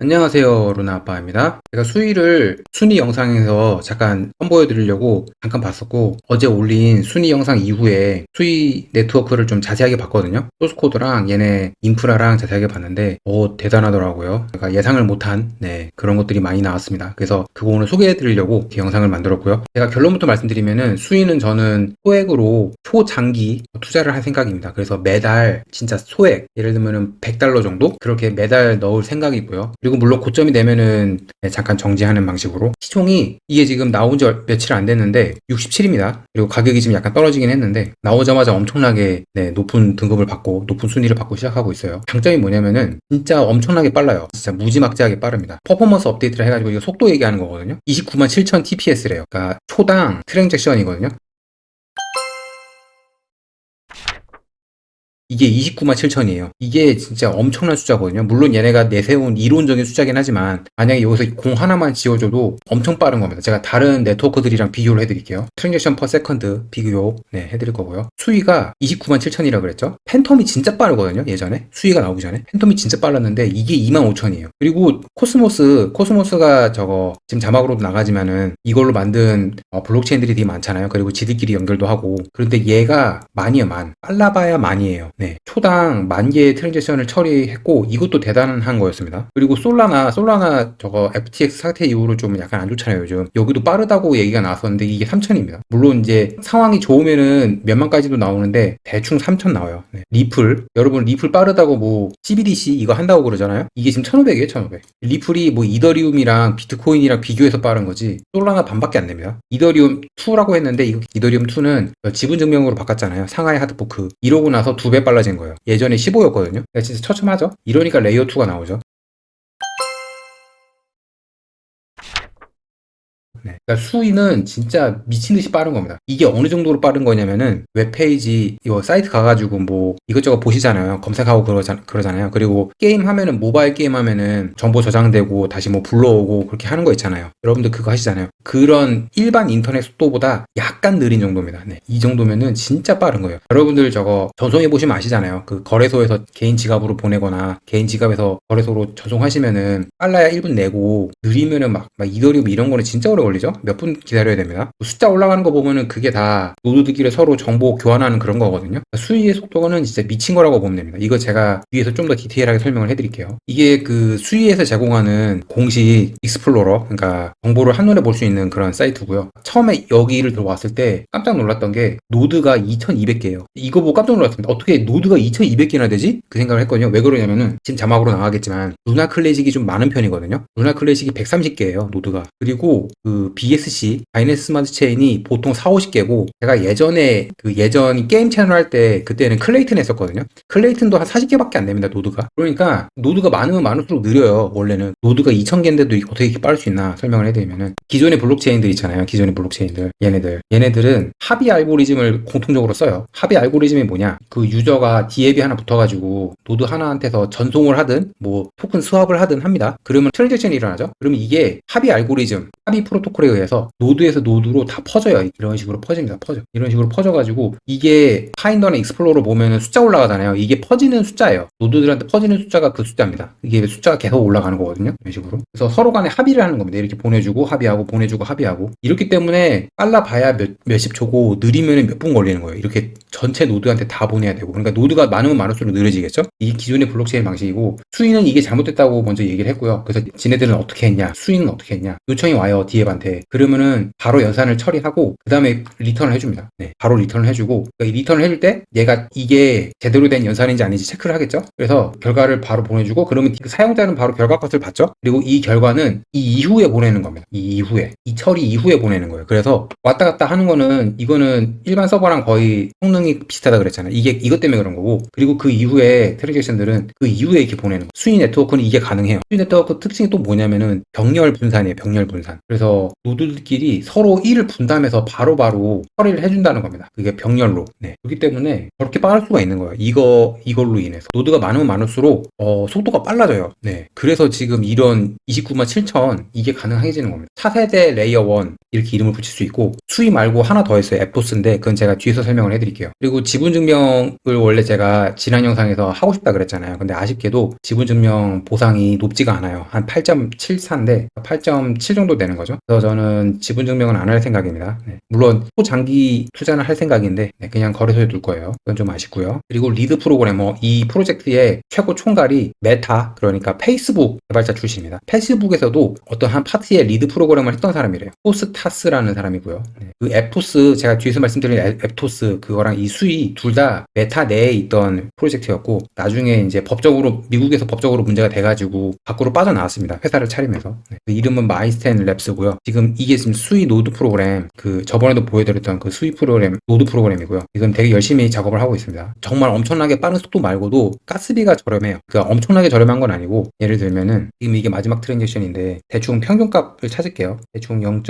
안녕하세요, 루나 아빠입니다. 제가 수위를 순위 영상에서 잠깐 선보여 드리려고 잠깐 봤었고, 어제 올린 순위 영상 이후에 수위 네트워크를 좀 자세하게 봤거든요. 소스 코드랑 얘네 인프라랑 자세하게 봤는데, 대단하더라고요. 제가 예상을 못한, 그런 것들이 많이 나왔습니다. 그래서 그거 오늘 소개해 드리려고 이렇게 영상을 만들었고요. 제가 결론부터 말씀드리면은 수위는 저는 소액으로 초장기 투자를 할 생각입니다. 그래서 매달 진짜 소액, 예를 들면은 $100 정도? 그렇게 매달 넣을 생각이고요. 그리고 물론 고점이 되면은 잠깐 정지하는 방식으로 시총이 이게 지금 나온 지 며칠 안 됐는데 67입니다. 그리고 가격이 지금 약간 떨어지긴 했는데 나오자마자 엄청나게 높은 등급을 받고 높은 순위를 받고 시작하고 있어요. 장점이 뭐냐면은 진짜 엄청나게 빨라요. 진짜 무지막지하게 빠릅니다. 퍼포먼스 업데이트를 해가지고 이거 속도 얘기하는 거거든요. 29만 7천 TPS래요. 그러니까 초당 트랜잭션이거든요. 이게 29만 7천이에요. 이게 진짜 엄청난 숫자거든요. 물론 얘네가 내세운 이론적인 숫자긴 하지만 만약에 여기서 공 하나만 지워줘도 엄청 빠른 겁니다. 제가 다른 네트워크들이랑 비교를 해드릴게요. 트랜잭션 퍼 세컨드 비교 해드릴 거고요. 수위가 29만 7천이라 그랬죠. 팬텀이 진짜 빠르거든요. 예전에 수위가 나오기 전에 팬텀이 진짜 빨랐는데 이게 2만 5천이에요. 그리고 코스모스가 저거 지금 자막으로도 나가지만은 이걸로 만든 블록체인들이 되게 많잖아요. 그리고 지들끼리 연결도 하고. 그런데 얘가 만이에요. 빨라봐야 만이에요. 초당 10,000개의 트랜잭션을 처리했고 이것도 대단한 거였습니다. 그리고 솔라나 저거 FTX 사태 이후로 좀 약간 안 좋잖아요, 요즘. 여기도 빠르다고 얘기가 나왔었는데 이게 3,000입니다. 물론 이제 상황이 좋으면은 몇만까지도 나오는데 대충 3,000 나와요. 리플, 여러분 리플 빠르다고 뭐 CBDC 이거 한다고 그러잖아요. 이게 지금 1,500이에요, 1,500. 리플이 뭐 이더리움이랑 비트코인이랑 비교해서 빠른 거지 솔라나 반밖에 안 됩니다. 이더리움 2라고 했는데 이더리움 2는 지분 증명으로 바꿨잖아요. 상하이 하드포크. 이러고 나서 2배 빨라진 거예요. 예전에 15였거든요. 진짜 처참하죠? 이러니까 레이어 2가 나오죠. 그러니까 수위는 진짜 미친 듯이 빠른 겁니다. 이게 어느 정도로 빠른 거냐면은 웹페이지 이거 사이트 가가지고 뭐 이것저것 보시잖아요. 검색하고 그러잖아요. 그리고 게임 하면은 모바일 게임 하면은 정보 저장되고 다시 뭐 불러오고 그렇게 하는 거 있잖아요. 여러분들 그거 하시잖아요. 그런 일반 인터넷 속도보다 약간 느린 정도입니다. 이 정도면은 진짜 빠른 거예요. 여러분들 저거 전송해 보시면 아시잖아요. 그 거래소에서 개인 지갑으로 보내거나 개인 지갑에서 거래소로 전송하시면은 빨라야 1분 내고 느리면은 막 이더리움 이런 거는 진짜 오래 걸리죠? 몇 분 기다려야 됩니다. 숫자 올라가는 거 보면은 그게 다 노드들끼리 서로 정보 교환하는 그런 거거든요. 수위의 속도는 진짜 미친 거라고 보면 됩니다. 이거 제가 뒤에서 좀 더 디테일하게 설명을 해드릴게요. 이게 그 수위에서 제공하는 공식 익스플로러, 그러니까 정보를 한눈에 볼 수 있는 그런 사이트고요. 처음에 여기를 들어왔을 때 깜짝 놀랐던 게 노드가 2,200개예요. 이거 보고 깜짝 놀랐습니다. 어떻게 노드가 2,200개나 되지? 그 생각을 했거든요. 왜 그러냐면은 지금 자막으로 나가겠지만 루나 클래식이 좀 많은 편이거든요. 루나 클래식이 130개예요. 노드가. 그리고 그 BSC 바이낸스 스마트 체인이 보통 4, 50개고 제가 예전에 예전 게임 채널 할 때 그때는 클레이튼 했었거든요. 클레이튼도 한 40개밖에 안 됩니다. 노드가. 그러니까 노드가 많으면 많을수록 느려요. 원래는 노드가 2,000개인데도 어떻게 이렇게 빠를 수 있나 설명을 해드리면은 기존의 블록체인들 있잖아요. 기존의 블록체인들 얘네들은 합의 알고리즘을 공통적으로 써요. 합의 알고리즘이 뭐냐? 그 유저가 디앱이 하나 붙어가지고 노드 하나한테서 전송을 하든 뭐 토큰 스왑을 하든 합니다. 그러면 트랜잭션이 일어나죠. 그러면 이게 합의 알고리즘, 합의 프로토콜에 의해서 노드에서 노드로 다 퍼져요. 이런 식으로 퍼집니다. 이런 식으로 퍼져가지고 이게 파인더나 익스플로러 보면은 숫자 올라가잖아요. 이게 퍼지는 숫자예요. 노드들한테 퍼지는 숫자가 그 숫자입니다. 이게 숫자가 계속 올라가는 거거든요. 이런 식으로. 그래서 서로 간에 합의를 하는 겁니다. 이렇게 보내주고 합의하고 보내주고 합의하고. 이렇기 때문에 빨라봐야 몇십 초고 느리면 몇 분 걸리는 거예요. 이렇게 전체 노드한테 다 보내야 되고. 그러니까 노드가 많으면 많을수록 느려지겠죠? 이게 기존의 블록체인 방식이고 수위는 이게 잘못됐다고 먼저 얘기를 했고요. 그래서 지네들은 어떻게 했냐? 수위는 어떻게 했냐? 요청이 와요. 디앱한테. 그러면은 바로 연산을 처리하고 그 다음에 리턴을 해줍니다. 바로 리턴을 해주고 그러니까 이 리턴을 해줄 때 얘가 이게 제대로 된 연산인지 아닌지 체크를 하겠죠? 그래서 결과를 바로 보내주고 그러면 사용자는 바로 결과값을 받죠? 그리고 이 결과는 이 이후에 보내는 겁니다. 이 처리 이후에 보내는 거예요. 그래서 왔다 갔다 하는 거는 이거는 일반 서버랑 거의 성능이 비슷하다 그랬잖아요. 이것 때문에 그런 거고 그리고 그 이후에 트랜잭션들은 그 이후에 이렇게 보내는 거예요. 수위 네트워크는 이게 가능해요. 수위 네트워크 특징이 또 뭐냐면은 병렬 분산이에요. 병렬 분산. 그래서 그래서 노드들끼리 서로 일을 분담해서 바로바로 처리를 해준다는 겁니다. 그게 병렬로. 네. 그렇기 때문에 저렇게 빠를 수가 있는 거예요. 이걸로 인해서. 노드가 많으면 많을수록 속도가 빨라져요. 네. 그래서 지금 이런 297,000 이게 가능해지는 겁니다. 차세대 레이어 1 이렇게 이름을 붙일 수 있고, 수위 말고 하나 더 있어요. 에포스인데 그건 제가 뒤에서 설명을 해드릴게요. 그리고 지분증명을 원래 제가 지난 영상에서 하고 싶다 그랬잖아요. 근데 아쉽게도 지분증명 보상이 높지가 않아요. 한 8.74인데 8.7 정도 되는 거죠. 그래서 저는 지분증명은 안 할 생각입니다. 네. 물론 초장기 투자는 할 생각인데 그냥 거래소에 둘 거예요. 그건 좀 아쉽고요. 그리고 리드 프로그래머, 이 프로젝트의 최고 총괄이 메타, 그러니까 페이스북 개발자 출신입니다. 페이스북에서도 어떤 한 파트의 리드 프로그래머를 했던 사람이래요. 포스타스라는 사람이고요. 그 에포스, 제가 뒤에서 말씀드린 에포스 그거랑 이 수이 둘 다 메타 내에 있던 프로젝트였고, 나중에 이제 미국에서 법적으로 문제가 돼가지고 밖으로 빠져나왔습니다. 회사를 차리면서. 그 이름은 마이스텐 랩스고요. 지금 이게 지금 수이 노드 프로그램, 그 저번에도 보여드렸던 그 수이 프로그램 노드 프로그램이고요. 지금 되게 열심히 작업을 하고 있습니다. 정말 엄청나게 빠른 속도 말고도 가스비가 저렴해요. 그러니까 엄청나게 저렴한 건 아니고, 예를 들면은 지금 이게 마지막 트랜잭션인데 대충 평균값을 찾을게요. 대충 0.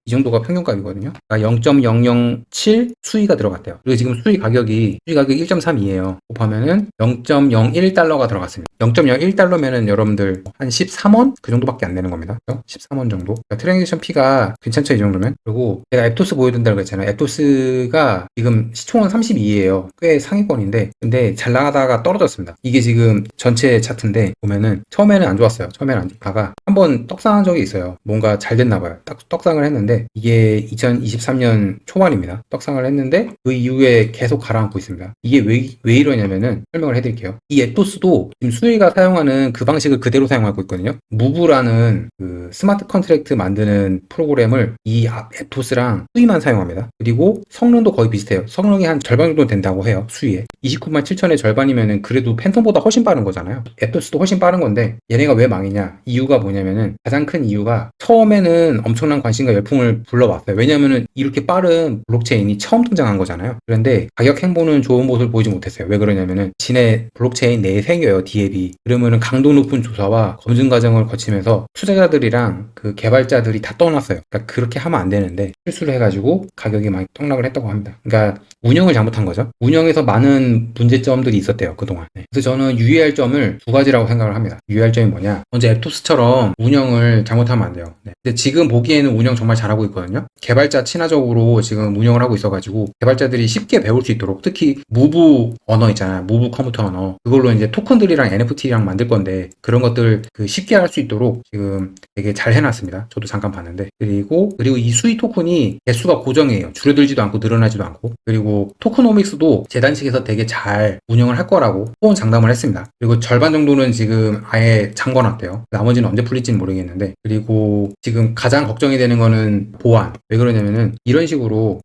이 정도가 평균값이거든요. 그러니까 0.007 수위가 들어갔대요. 그리고 지금 수위 가격이 1.32예요. 곱하면은 0.01달러가 들어갔습니다. 0.01달러면은 여러분들 한 13원? 그 정도밖에 안 되는 겁니다. 13원 정도. 그러니까 트랜잭션 피가 괜찮죠, 이 정도면? 그리고 제가 앱토스 보여준다고 했잖아요. 앱토스가 지금 시총은 32예요. 꽤 상위권인데, 근데 잘 나가다가 떨어졌습니다. 이게 지금 전체 차트인데 보면은 처음에는 안 좋았어요. 처음에는 안 좋다가 한번 떡상한 적이 있어요. 뭔가 잘 됐나 봐요. 딱 떡상을 했는데, 이게 2023년 초반입니다. 떡상을 했는데 그 이후에 계속 가라앉고 있습니다. 이게 왜 이러냐면은 설명을 해드릴게요. 이 앱토스도 지금 수위가 사용하는 그 방식을 그대로 사용하고 있거든요. 무브라는 그 스마트 컨트랙트 만드는 프로그램을 이 앱토스랑 수위만 사용합니다. 그리고 성능도 거의 비슷해요. 성능이 한 절반 정도 된다고 해요. 수위에 297,000의 절반이면은 그래도 팬텀보다 훨씬 빠른 거잖아요. 앱토스도 훨씬 빠른 건데 얘네가 왜 망했냐? 이유가 뭐냐면은, 가장 큰 이유가 처음에는 엄청난 관심과 열풍을 불러왔어요. 왜냐면은 이렇게 빠른 블록체인이 처음 등장한 거잖아요. 그런데 가격 행보는 좋은 모습을 보이지 못했어요. 왜 그러냐면은 지네 블록체인 내에 생겨요, 디앱이. 그러면은 강도 높은 조사와 검증 과정을 거치면서 투자자들이랑 그 개발자들이 다 떠났어요. 그러니까 그렇게 하면 안 되는데 실수를 해가지고 가격이 많이 떡락을 했다고 합니다. 그러니까 운영을 잘못한 거죠. 운영에서 많은 문제점들이 있었대요, 그동안. 그래서 저는 유의할 점을 두 가지라고 생각을 합니다. 유의할 점이 뭐냐? 먼저 앱토스처럼 운영을 잘못하면 안 돼요. 근데 지금 보기에는 운영 정말 잘하고 있거든요. 개발자 친화적으로 지금 운영을 하고 있어가지고 개발자들이 쉽게 배울 수 있도록, 특히 무브 언어 있잖아요. 무브 컴퓨터 언어. 그걸로 이제 토큰들이랑 NFT랑 만들 건데 그런 것들 쉽게 할 수 있도록 지금 되게 잘 해놨습니다. 저도 잠깐 봤는데. 그리고 이 수익 토큰이 개수가 고정이에요. 줄어들지도 않고 늘어나지도 않고. 그리고 토크노믹스도 재단 측에서 되게 잘 운영을 할 거라고 소원 장담을 했습니다. 그리고 절반 정도는 지금 아예 잠궈놨대요. 나머지는 언제 풀릴지는 모르겠는데. 그리고 지금 가장 걱정이 되는 거는 보안. 왜 그러냐면은 이런 식으로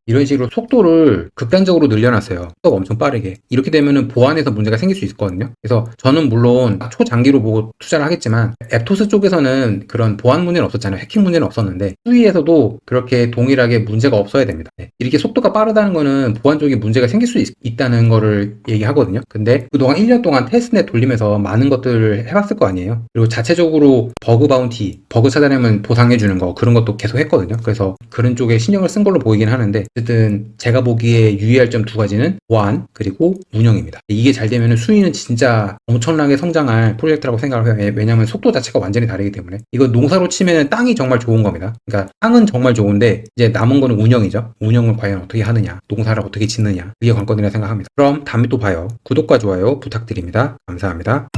속도를 극단적으로 늘려놨어요. 속도가 엄청 빠르게. 이렇게 되면은 보안에서 문제가 생길 수 있거든요. 그래서 저는 물론 초장기로 보고 투자를 하겠지만, 앱토스 쪽에서는 그런 보안 문제는 없었잖아요. 해킹 문제는 없었는데 수위에서도 그렇게 동일하게 문제가 없어야 됩니다. 이렇게 속도가 빠르다는 거는 보안 쪽에 문제가 생길 수 있다는 거를 얘기하거든요. 근데 그동안 1년 동안 테스트넷 돌리면서 많은 것들을 해봤을 거 아니에요. 그리고 자체적으로 버그 바운티, 버그 찾아내면 보상해주는 거, 그런 것도 계속 했거든요. 그래서 그런 쪽에 신경을 쓴 걸로 보이긴 하는데, 어쨌든 제가 보기에 유의할 점 두 가지는 보안 그리고 운영입니다. 이게 잘 되면 수위는 진짜 엄청나게 성장할 프로젝트라고 생각을 해요. 왜냐하면 속도 자체가 완전히 다르기 때문에. 이거 농사로 치면 땅이 정말 좋은 겁니다. 그러니까 땅은 정말 좋은데 이제 남은 거는 운영이죠. 운영을 과연 어떻게 하느냐, 농사를 어떻게 짓느냐, 그게 관건이라 생각합니다. 그럼 다음에 또 봐요. 구독과 좋아요 부탁드립니다. 감사합니다.